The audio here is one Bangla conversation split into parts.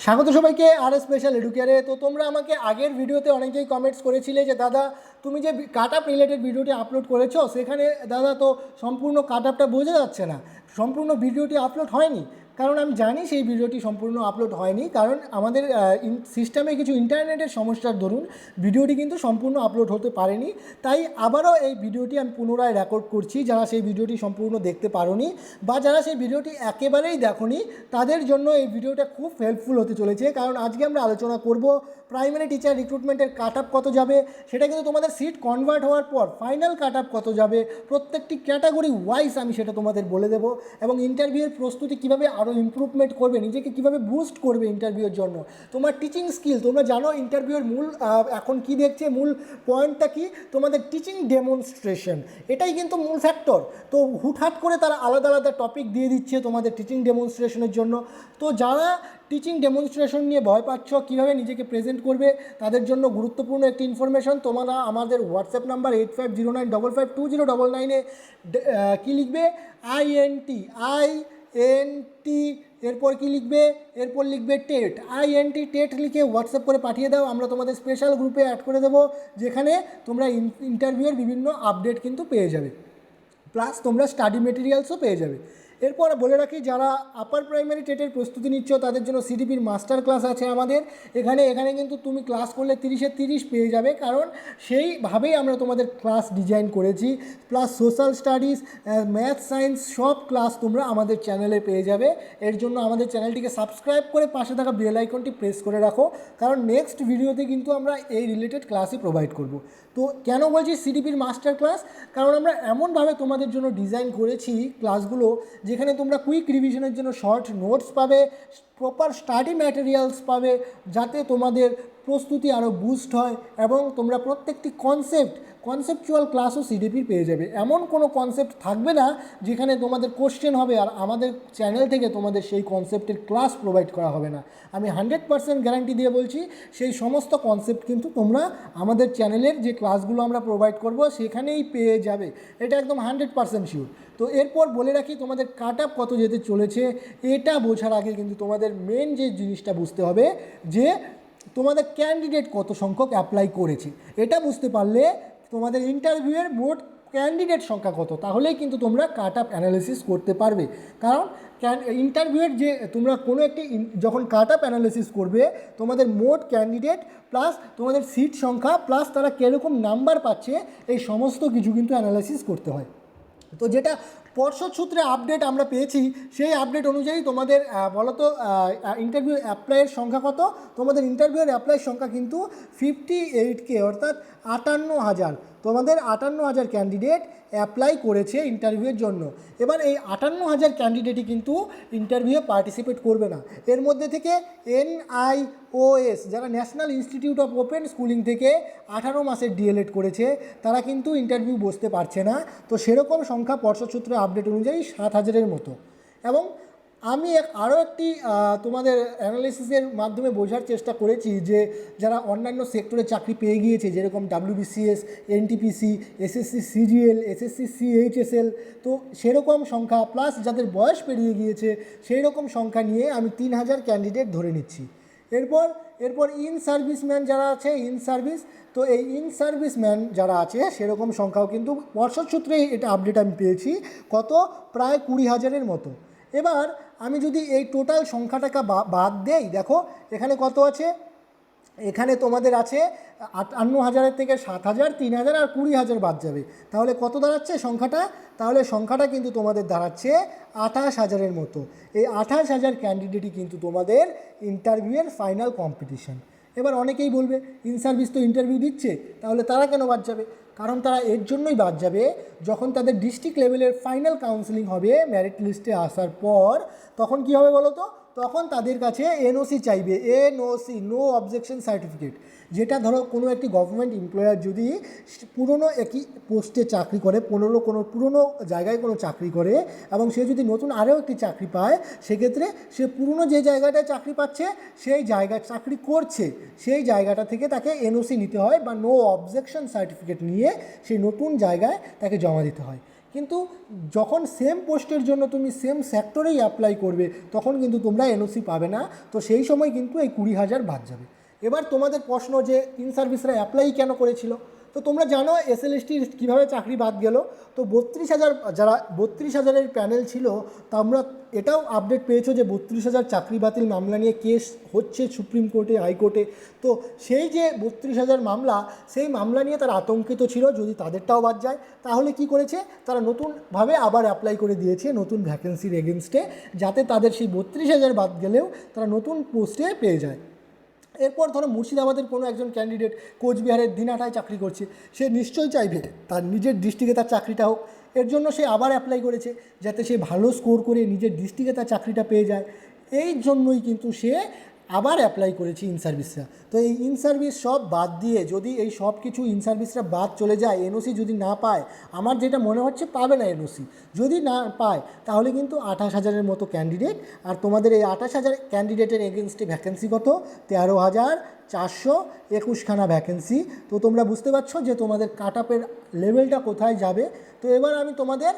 স্বাগত সবাইকে আর স্পেশাল এডুকেয়ারে। তো তোমরা আমাকে আগের ভিডিওতে অনেকেই কমেন্টস করেছিলে যে দাদা তুমি যে কাট আপ রিলেটেড ভিডিওটি আপলোড করেছো সেখানে দাদা তো সম্পূর্ণ কাট আপটা বোঝা যাচ্ছে না, সম্পূর্ণ ভিডিওটি আপলোড হয়নি। কারণ আমি জানি সেই ভিডিওটি সম্পূর্ণ আপলোড হয়নি, কারণ আমাদের সিস্টেমে কিছু ইন্টারনেটের সমস্যার দরুন ভিডিওটি কিন্তু সম্পূর্ণ আপলোড হতে পারেনি। তাই আবারও এই ভিডিওটি আমি পুনরায় রেকর্ড করছি। যারা সেই ভিডিওটি সম্পূর্ণ দেখতে পারোনি বা যারা সেই ভিডিওটি একেবারেই দেখোনি তাদের জন্য এই ভিডিওটা খুব হেল্পফুল হতে চলেছে। কারণ আজকে আমরা আলোচনা করব প্রাইমারি টিচার রিক্রুটমেন্টের কাট আপ কত যাবে, সেটা কিন্তু তোমাদের সিট কনভার্ট হওয়ার পর ফাইনাল কাট আপ কত যাবে, প্রত্যেকটি ক্যাটাগরি ওয়াইজ আমি সেটা তোমাদের বলে দেবো। এবং ইন্টারভিউয়ের প্রস্তুতি কীভাবে আরও ইমপ্রুভমেন্ট করবে, নিজেকে কীভাবে বুস্ট করবে ইন্টারভিউয়ের জন্য, তোমার টিচিং স্কিল। তোমরা জানো ইন্টারভিউয়ের মূল এখন কি দেখছে, মূল পয়েন্টটা কি, তোমাদের টিচিং ডেমনস্ট্রেশন, এটাই কিন্তু মূল ফ্যাক্টর। তো হুটহাট করে তারা আলাদা আলাদা টপিক দিয়ে দিচ্ছে তোমাদের টিচিং ডেমনস্ট্রেশনের জন্য। তো যারা টিচিং ডেমনস্ট্রেশন নিয়ে ভয় পাচ্ছ, কীভাবে নিজেকে প্রেজেন্ট করবে, তাদের জন্য গুরুত্বপূর্ণ একটি ইনফরমেশন। তোমরা আমাদের হোয়াটসঅ্যাপ নাম্বার 8509552099 কী লিখবে, আইএনটি এরপর কি লিখবে, এরপর লিখবে টেট, টেট লিখে হোয়াটসঅ্যাপ করে পাঠিয়ে দাও। আমরা তোমাদের স্পেশাল গ্রুপে অ্যাড করে দেবো, যেখানে তোমরা ইন্টারভিউয়ের বিভিন্ন আপডেট কিন্তু পেয়ে যাবে, প্লাস তোমরা স্টাডি মেটেরিয়ালসও পেয়ে যাবে। এরপর বলে রাখি, যারা আপার প্রাইমারি টেটের প্রস্তুতি নিচ্ছ তাদের জন্য সিডিপির মাস্টার ক্লাস আছে আমাদের এখানে কিন্তু তুমি ক্লাস করলে 30-এ 30 পেয়ে যাবে, কারণ সেইভাবেই আমরা তোমাদের ক্লাস ডিজাইন করেছি। Plus social studies, math, science সব ক্লাস তোমরা আমাদের চ্যানেলে পেয়ে যাবে। এর জন্য আমাদের চ্যানেলটিকে সাবস্ক্রাইব করে পাশে থাকা বেল আইকনটি প্রেস করে রাখো, কারণ নেক্সট ভিডিওতে কিন্তু আমরা এই রিলেটেড ক্লাসই প্রোভাইড করব। তো কেন বলছি সিডিপির মাস্টার ক্লাস, কারণ আমরা এমনভাবে তোমাদের জন্য ডিজাইন করেছি ক্লাসগুলো যেখানে তোমরা কুইক রিভিশনের জন্য শর্ট নোটস পাবে, প্রপার স্টাডি ম্যাটেরিয়ালস পাবে, যাতে তোমাদের প্রস্তুতি আরও বুস্ট হয় এবং তোমরা প্রত্যেকটি কনসেপচুয়াল ক্লাসও সিডিপির পেয়ে যাবে। এমন কোনো কনসেপ্ট থাকবে না যেখানে তোমাদের কোশ্চেন হবে আর আমাদের চ্যানেল থেকে তোমাদের সেই কনসেপ্টের ক্লাস প্রোভাইড করা হবে না। আমি 100% গ্যারান্টি দিয়ে বলছি, সেই সমস্ত কনসেপ্ট কিন্তু তোমরা আমাদের চ্যানেলের যে ক্লাসগুলো আমরা প্রোভাইড করব সেখানেই পেয়ে যাবে, এটা একদম 100% শিওর। তো এরপর বলে রাখি, তোমাদের কাট আপ কত যেতে চলেছে এটা বোঝার আগে কিন্তু তোমাদের মেন যে জিনিসটা বুঝতে হবে যে তোমাদের ক্যান্ডিডেট কত সংখ্যক অ্যাপ্লাই করেছে। এটা বুঝতে পারলে তোমাদের ইন্টারভিউয়ের মোট ক্যান্ডিডেট সংখ্যা কত, তাহলেই কিন্তু তোমরা কাট আপ অ্যানালিসিস করতে পারবে। কারণ ইন্টারভিউয়ের যে তোমরা কোনো একটি যখন কাট আপ অ্যানালিসিস করবে, তোমাদের মোট ক্যান্ডিডেট প্লাস তোমাদের সিট সংখ্যা প্লাস তারা কীরকম নাম্বার পাচ্ছে, এই সমস্ত কিছু কিন্তু অ্যানালিসিস করতে হয়। তো যেটা পর্ষদ সূত্রে আপডেট আমরা পেয়েছি, সেই আপডেট অনুযায়ী তোমাদের বলতো ইন্টারভিউ অ্যাপ্লাইয়ের সংখ্যা কত, তোমাদের ইন্টারভিউয়ের অ্যাপ্লাইয়ের সংখ্যা কিন্তু 58K, অর্থাৎ 58,000। তোমাদের 58,000 ক্যান্ডিডেট অ্যাপ্লাই করেছে ইন্টারভিউয়ের জন্য। এবার এই 58,000 ক্যান্ডিডেটই কিন্তু ইন্টারভিউয়ে পার্টিসিপেট করবে না। এর মধ্যে থেকে NIOS, যারা national institute of open schooling থেকে 18 মাসের ডিএলএড করেছে, তারা কিন্তু ইন্টারভিউ বসতে পারছে না। তো সেরকম সংখ্যা পর্ষদ সূত্রে আপডেট অনুযায়ী 7,000-এর মতো। এবং আমি আরও একটি তোমাদের অ্যানালিসিসের মাধ্যমে বোঝার চেষ্টা করেছি যে যারা অন্যান্য সেক্টরে চাকরি পেয়ে গিয়েছে, যেরকম WBCS, NTPC, SSC CGL, SSC CHSL, তো সেরকম সংখ্যা প্লাস যাদের বয়স পেরিয়ে গিয়েছে সেই রকম সংখ্যা নিয়ে আমি 3,000 ক্যান্ডিডেট ধরে নিচ্ছি। এরপর ইন সার্ভিসম্যান যারা আছে, তো এই ইন সার্ভিসম্যান যারা আছে সেরকম সংখ্যাও কিন্তু পর্ষদ সূত্রে এটা আপডেট আমি পেয়েছি, কত, প্রায় 20,000-এর মতো। এবার আমি যদি এই টোটাল সংখ্যাটাকে বাদ দেই, দেখো এখানে কত আছে, এখানে তোমাদের আছে 58,000-এর থেকে 7,000, 3,000 আর 20,000 বাদ যাবে, তাহলে কত দাঁড়াচ্ছে সংখ্যাটা, তাহলে সংখ্যাটা কিন্তু তোমাদের দাঁড়াচ্ছে 28,000-এর মতো। এই 28,000 ক্যান্ডিডেটই কিন্তু তোমাদের ইন্টারভিউয়ের ফাইনাল কম্পিটিশন। এবার অনেকেই বলবে ইন সার্ভিস তো ইন্টারভিউ দিচ্ছে, তাহলে তারা কেন বাদ যাবে, কারণ তারা এর জন্যই বাদ যাবে, যখন তাদের ডিস্ট্রিক্ট লেভেলের ফাইনাল কাউন্সেলিং হবে মেরিট লিস্টে আসার পর, তখন কী হবে বলো তো, তখন তাদের কাছে এনওসি চাইবে, নো অবজেকশন সার্টিফিকেট। যেটা ধরো কোনো একটি গভর্নমেন্ট এমপ্লয়ার যদি পুরনো একই পোস্টে চাকরি করে, কোনো পুরনো জায়গায় কোনো চাকরি করে এবং সে যদি নতুন আরও একটি চাকরি পায়, সেক্ষেত্রে সে পুরনো যে জায়গাটায় চাকরি পাচ্ছে সেই জায়গায় চাকরি করছে, সেই জায়গাটা থেকে তাকে এনওসি নিতে হয় বা নো অবজেকশন সার্টিফিকেট নিয়ে সেই নতুন জায়গায় তাকে জমা দিতে হয়। কিন্তু যখন সেম পোস্টের জন্য তুমি সেম সেক্টরেই অ্যাপ্লাই করবে তখন কিন্তু তোমরা এনওসি পাবে না। তো সেই সময় কিন্তু এই 20,000 বাদ যাবে। এবার তোমাদের প্রশ্ন যে ইন সার্ভিসরা অ্যাপ্লাই কেন করেছিল, তো তোমরা জানো এসএলএসটির কীভাবে চাকরি বাদ গেল। তো 32,000 যারা 32,000-এর প্যানেল ছিল, তোমরা এটাও আপডেট পেয়েছো যে 32,000 চাকরি বাতিল মামলা নিয়ে কেস হচ্ছে সুপ্রিম কোর্টে, হাইকোর্টে। তো সেই যে 32,000 মামলা, সেই মামলা নিয়ে তারা আতঙ্কিত ছিল যদি তাদেরটাও বাদ যায়। তাহলে কি করেছে, তারা নতুনভাবে আবার অ্যাপ্লাই করে দিয়েছে নতুন ভ্যাকেন্সির এগেনস্টে, যাতে তাদের সেই 32,000 বাদ গেলেও তারা নতুন পোস্টে পেয়ে যায়। এরপর ধরো মুর্শিদাবাদের কোনো একজন ক্যান্ডিডেট কোচবিহারের দিনহাটায় চাকরি করছে, সে নিশ্চয়ই চাইবে তার নিজের ডিস্ট্রিক্টে তার চাকরিটা হোক। এর জন্য সে আবার অ্যাপ্লাই করেছে যাতে সে ভালো স্কোর করে নিজের ডিস্ট্রিক্টে তার চাকরিটা পেয়ে যায়। এই জন্যই কিন্তু সে আবার অ্যাপ্লাই করেছে ইন সার্ভিসরা। তো এই ইন সার্ভিস সব বাদ দিয়ে যদি এই সব কিছু ইন সার্ভিসরা বাদ চলে যায়, এনওসি যদি না পায়, আমার যেটা মনে হচ্ছে পাবে না এনওসি, যদি না পায় তাহলে কিন্তু 28,000-এর মতো ক্যান্ডিডেট, আর তোমাদের এই 28,000 ক্যান্ডিডেটের এগেনস্টে ভ্যাকেন্সি কত, 13,421খানা ভ্যাকেন্সি। তো তোমরা বুঝতে পারছো যে তোমাদের কাট আপের লেভেলটা কোথায় যাবে। তো এবার আমি তোমাদের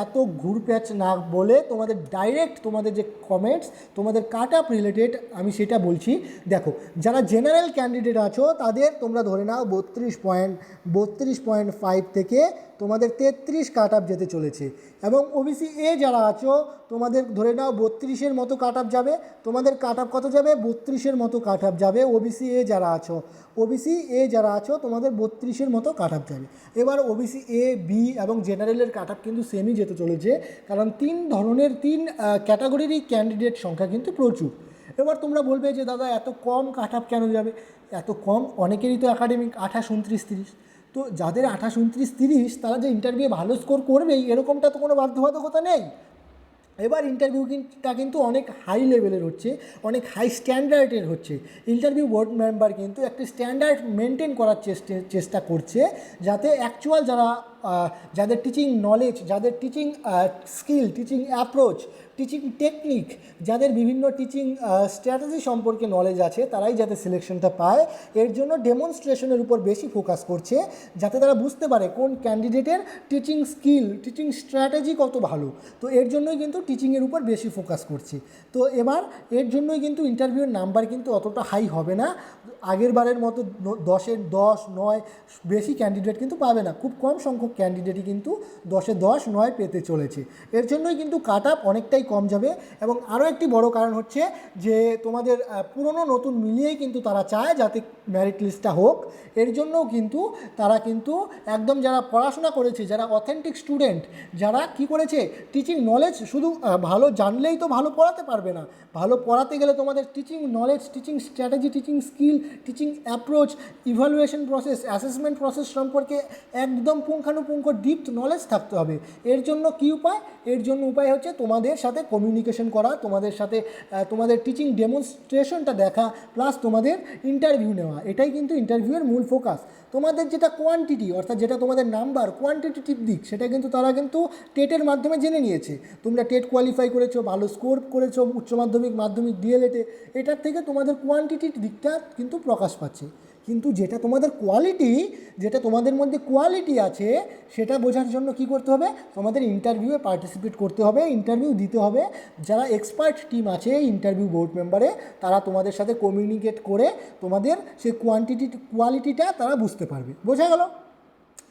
এত ঘুরপ্যাচ না বলে তোমাদের ডাইরেক্ট তোমাদের যে কমেন্টস তোমাদের কাট আপ রিলেটেড আমি সেটা বলছি। দেখো, যারা জেনারেল ক্যান্ডিডেট আছো তাদের তোমরা ধরে নাও 32.5 থেকে তোমাদের 33 কাট আপ যেতে চলেছে, এবং ওবিসি এ যারা আছো তোমাদের ধরে নাও 32-এর মতো কাট আপ যাবে। তোমাদের কাট আপ কত যাবে, 32-এর মতো কাট আপ যাবে। ওবিসি এ যারা আছো তোমাদের 32-এর মতো কাট আপ যাবে। এবার ওবিসি এ, বি এবং জেনারেলের কাট আপ কিন্তু সেমই যেতে চলেছে, কারণ তিন ক্যাটাগরিরই ক্যান্ডিডেট সংখ্যা কিন্তু প্রচুর। এবার তোমরা বলবে যে দাদা এত কম কাট আপ কেন যাবে, এত কম, অনেকেরই তো একাডেমিক 28, 29, 30। তো যাদের 28, 29, 30 তারা যে ইন্টারভিউ ভালো স্কোর করবেই এরকমটা তো কোনো বাধ্যবাধকতা নেই। এবার ইন্টারভিউটা কিন্তু অনেক হাই লেভেলের হচ্ছে, অনেক হাই স্ট্যান্ডার্ডের হচ্ছে। ইন্টারভিউ বোর্ড মেম্বার কিন্তু একটি স্ট্যান্ডার্ড মেনটেন করার চেষ্টা করছে, যাতে অ্যাকচুয়াল যাদের টিচিং নলেজ, যাদের teaching skill, teaching approach, teaching technique, যাদের বিভিন্ন টিচিং স্ট্র্যাটেজি সম্পর্কে নলেজ আছে, তারাই যাতে সিলেকশনটা পায়। এর জন্য ডেমনস্ট্রেশনের উপর বেশি ফোকাস করছে, যাতে তারা বুঝতে পারে কোন ক্যান্ডিডেটের টিচিং স্কিল, টিচিং স্ট্র্যাটেজি কত ভালো। তো এর জন্যই কিন্তু টিচিংয়ের উপর বেশি ফোকাস করছে। তো এবার এর জন্যই কিন্তু ইন্টারভিউয়ের নাম্বার কিন্তু অতটা হাই হবে না, আগের বারের মতো 10-এর 10, 9 বেশি ক্যান্ডিডেট কিন্তু পাবে না। খুব কম সংখ্যক ক্যান্ডিডেটই কিন্তু 10-এ 10, 9 পেতে চলেছে। এর জন্যই কিন্তু কাট আপ অনেকটাই কম যাবে। এবং আরও একটি বড় কারণ হচ্ছে যে তোমাদের পুরনো নতুন মিলিয়েই কিন্তু তারা চায় যাতে মেরিট লিস্টটা হোক। এর জন্যও কিন্তু তারা কিন্তু একদম যারা পড়াশোনা করেছে, যারা অথেন্টিক স্টুডেন্ট, যারা কি করেছে টিচিং নলেজ, শুধু ভালো জানলেই তো ভালো পড়াতে পারবে না, ভালো পড়াতে গেলে তোমাদের teaching knowledge, teaching strategy, teaching skill, teaching approach, evaluation process, assessment process সম্পর্কে একদম পুঙ্খানুপুঙ্খ ডিপ নলেজ থাকতে হবে। এর জন্য কী উপায়, এর জন্য উপায় হচ্ছে তোমাদের সাথে কমিউনিকেশন করা, তোমাদের সাথে তোমাদের টিচিং ডেমনস্ট্রেশনটা দেখা, প্লাস তোমাদের ইন্টারভিউ নেওয়া। এটাই কিন্তু ইন্টারভিউয়ের মূল ফোকাস। তোমাদের যেটা কোয়ান্টিটি, অর্থাৎ যেটা তোমাদের নাম্বার, কোয়ান্টিটেটিভ দিক, সেটা কিন্তু তারা কিন্তু টেটের মাধ্যমে জেনে নিয়েছে। তোমরা টেট কোয়ালিফাই করেছো, ভালো স্কোর করেছো উচ্চ মাধ্যমিক, মাধ্যমিক, ডিএলএডে, এটার থেকে তোমাদের কোয়ান্টিটির দিকটা কিন্তু প্রকাশ পাচ্ছে। কিন্তু যেটা তোমাদের কোয়ালিটি, যেটা তোমাদের মধ্যে কোয়ালিটি আছে, সেটা বোঝার জন্য কি করতে হবে, তোমাদের ইন্টারভিউয়ে পার্টিসিপেট করতে হবে, ইন্টারভিউ দিতে হবে। যারা এক্সপার্ট টিম আছে ইন্টারভিউ বোর্ড মেম্বারে, তারা তোমাদের সাথে কমিউনিকেট করে তোমাদের সেই কোয়ালিটিটা তারা বুঝতে পারবে। বোঝা গেল?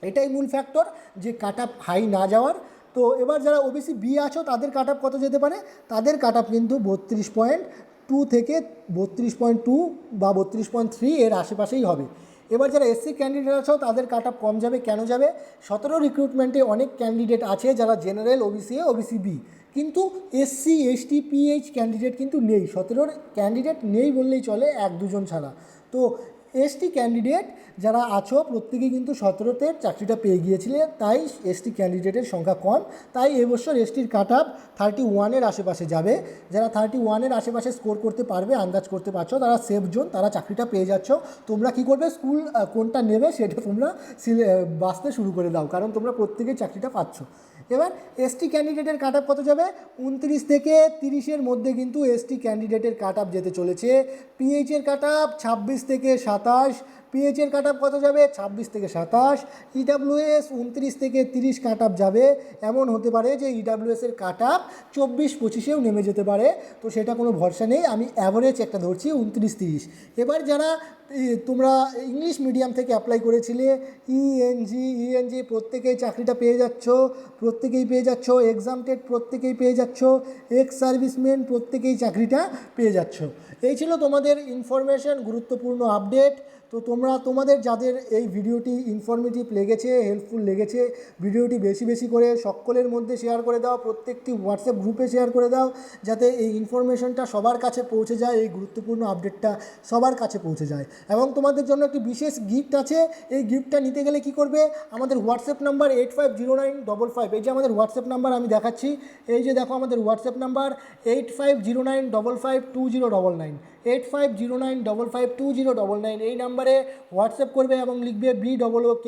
এটাই মূল ফ্যাক্টর যে কাট আপ হাই না যাওয়ার। তো এবার যারা ওবিসি বি আছো তাদের কাট আপ কত যেতে পারে, তাদের কাট আপ কিন্তু 32.2 থেকে 32.2 বা 32.3 এর আশেপাশেই হবে। এবার যারা এসসি ক্যান্ডিডেট আছো তাদের কাট আপ কম যাবে। কেন যাবে, 17 রিক্রুটমেন্টে অনেক ক্যান্ডিডেট আছে যারা general, OBC A, OBC B, কিন্তু এসসি, এসটি, পিএইচ ক্যান্ডিডেট কিন্তু নেই। 17 ক্যান্ডিডেট নেই বললেই চলে, 1-2 জন ছাড়া। তো এসটি ক্যান্ডিডেট যারা আছো প্রত্যেকেই কিন্তু 17তে চাকরিটা পেয়ে গিয়েছিলে, তাই এসটি ক্যান্ডিডেটের সংখ্যা কম। তাই এবছর এসটির কাট আপ 31-এর আশেপাশে যাবে। যারা 31-এর আশেপাশে স্কোর করতে পারবে, আন্দাজ করতে পারছো, তারা সেফ জোন, তারা চাকরিটা পেয়ে যাচ্ছ। তোমরা কি করবে, স্কুল কোনটা নেবে সেটা তোমরা বাছতে শুরু করে দাও, কারণ তোমরা প্রত্যেকেই চাকরিটা পাচ্ছ। এবার এসটি ক্যান্ডিডেটের কাট আপ কত যাবে, 29 থেকে 30-এর মধ্যে কিন্তু এসটি ক্যান্ডিডেটের কাট আপ যেতে চলেছে। পিএইচের কাট আপ 26 থেকে 27, পিএইচের কাট আপ কত যাবে 26 থেকে 27, ইডাব্লিউএস 29 থেকে 30 কাট আপ যাবে। এমন হতে পারে যে ইডাব্লিউএসের কাট আপ 24-25-এও নেমে যেতে পারে, তো সেটা কোনো ভরসা নেই, আমি অ্যাভারেজ একটা ধরছি 29-30। এবার যারা তোমরা ইংলিশ মিডিয়াম থেকে অ্যাপ্লাই করেছিলে, ইএনজি প্রত্যেকেই চাকরিটা পেয়ে যাচ্ছ, প্রত্যেকেই পেয়ে যাচ্ছ, এক্সামটেড প্রত্যেকেই পেয়ে যাচ্ছ, এক্স সার্ভিসম্যান প্রত্যেকেই চাকরিটা পেয়ে যাচ্ছ। এই ছিল তোমাদের ইনফরমেশন, গুরুত্বপূর্ণ আপডেট। তো তোমরা তোমাদের যাদের এই ভিডিওটি ইনফরমেটিভ লেগেছে, হেল্পফুল লেগেছে, ভিডিওটি বেশি বেশি করে সকলের মধ্যে শেয়ার করে দাও, প্রত্যেকটি হোয়াটসঅ্যাপ গ্রুপে শেয়ার করে দাও, যাতে এই ইনফরমেশনটা সবার কাছে পৌঁছে যায়, এই গুরুত্বপূর্ণ আপডেটটা সবার কাছে পৌঁছে যায়। এবং তোমাদের জন্য একটি বিশেষ গিফট আছে। এই গিফটটা নিতে গেলে কি করবে, আমাদের হোয়াটসঅ্যাপ নাম্বার 850955, এই যে আমাদের হোয়াটসঅ্যাপ নাম্বার আমি দেখাচ্ছি, এই যে দেখো আমাদের হোয়াটসঅ্যাপ নাম্বার 8509552099, 8509552099, এই নাম্বারে হোয়াটসঅ্যাপ করবে এবং লিখবে BOOK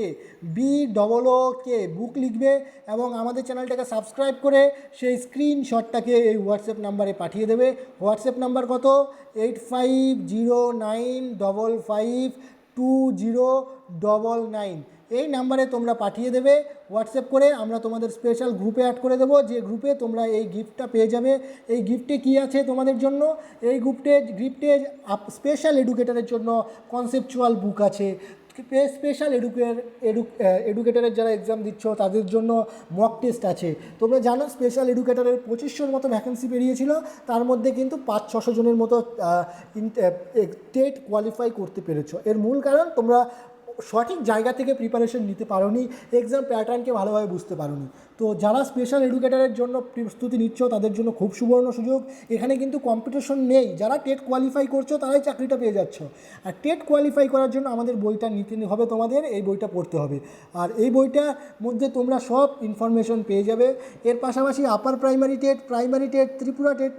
বুক লিখবে, এবং আমাদের চ্যানেলটাকে সাবস্ক্রাইব করে সেই স্ক্রিনশটটাকে এই হোয়াটসঅ্যাপ নাম্বারে পাঠিয়ে দেবে। হোয়াটসঅ্যাপ নাম্বার কত, 8509552099, এই নাম্বারে তোমরা পাঠিয়ে দেবে হোয়াটসঅ্যাপ করে। আমরা তোমাদের স্পেশাল গ্রুপে অ্যাড করে দেবো, যে গ্রুপে তোমরা এই গিফটটা পেয়ে যাবে। এই গিফটে কী আছে তোমাদের জন্য, এই গিফটে স্পেশাল এডুকেটরের জন্য কনসেপচুয়াল বুক আছে, স্পেশাল এডুকেটরের যারা এক্সাম দিচ্ছ তাদের জন্য মক টেস্ট আছে। তোমরা জানো স্পেশাল এডুকেটরের 2500 মতো ভ্যাকেন্সি বেরিয়েছিল, তার মধ্যে কিন্তু 500-600 জনের মতো টেট কোয়ালিফাই করতে পেরেছো। এর মূল কারণ তোমরা সঠিক জায়গা থেকে প্রিপারেশন নিতে পারোনি, এক্সাম প্যাটার্নকে ভালোভাবে বুঝতে পারোনি। তো যারা স্পেশাল এডুকেটরের জন্য প্রস্তুতি নিচ্ছ তাদের জন্য খুব সুবর্ণ সুযোগ। এখানে কিন্তু কম্পিটিশন নেই, যারা টেট কোয়ালিফাই করছো তারাই চাকরিটা পেয়ে যাচ্ছ। আর টেট কোয়ালিফাই করার জন্য আমাদের বইটা নিতে হবে, তোমাদের এই বইটা পড়তে হবে। আর এই বইটার মধ্যে তোমরা সব ইনফরমেশন পেয়ে যাবে। এর পাশাপাশি upper primary TET, Tripura TET,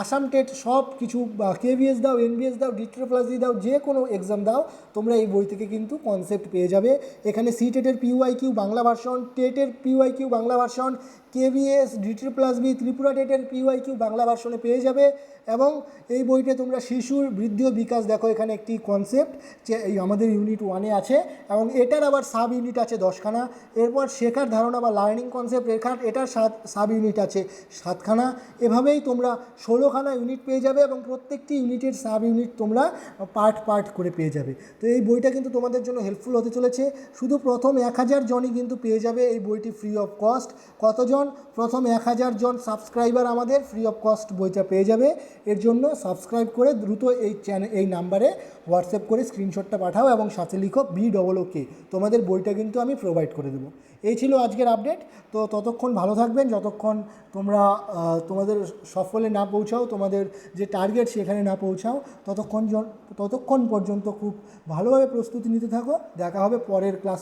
Assam TET সব কিছু, কেভিএস দাও, এনবিএস দাও, DTTC দাও, যে কোনো এক্সাম দাও, তোমরা এই বই থেকে কিন্তু কনসেপ্ট পেয়ে যাবে। এখানে সিটেটের PYQ বাংলা ভার্সন, টেটের PYQ Bangla version, KVS, DTTC, Tripura টেটের PYQ বাংলা ভার্সনে পেয়ে যাবে। এবং এই বইতে তোমরা শিশুর বৃদ্ধি ও বিকাশ, দেখো এখানে একটি কনসেপ্ট যে এই আমাদের ইউনিট 1-এ আছে, এবং এটার আবার সাব ইউনিট আছে 10খানা। এরপর শেখার ধারণা বা লার্নিং কনসেপ্ট, এটার সাব ইউনিট আছে 7খানা। এভাবেই তোমরা 16খানা ইউনিট পেয়ে যাবে, এবং প্রত্যেকটি ইউনিটের সাব ইউনিট তোমরা পার্ট করে পেয়ে যাবে। তো এই বইটা কিন্তু তোমাদের জন্য হেল্পফুল হতে চলেছে। শুধু প্রথম 1000 জনই কিন্তু পেয়ে যাবে এই বইটি ফ্রি অফ কস্ট। কতজন? প্রথম 1000 জন সাবস্ক্রাইবার আমাদের ফ্রি অফ কস্ট বইটা পেয়ে যাবে। এর জন্য সাবস্ক্রাইব করে দ্রুত এই নাম্বারে হোয়াটসঅ্যাপ করে স্ক্রিনশটটা পাঠাও এবং সাথে লিখো BOOK, তোমাদের বইটা কিন্তু আমি প্রোভাইড করে দেবো। এই ছিল আজকের আপডেট। তো ততক্ষণ ভালো থাকবেন, যতক্ষণ তোমরা তোমাদের সফলে না পৌঁছাও, তোমাদের যে টার্গেট সেখানে না পৌঁছাও, ততক্ষণ পর্যন্ত খুব ভালোভাবে প্রস্তুতি নিতে থাকো। দেখা হবে পরের ক্লাসে।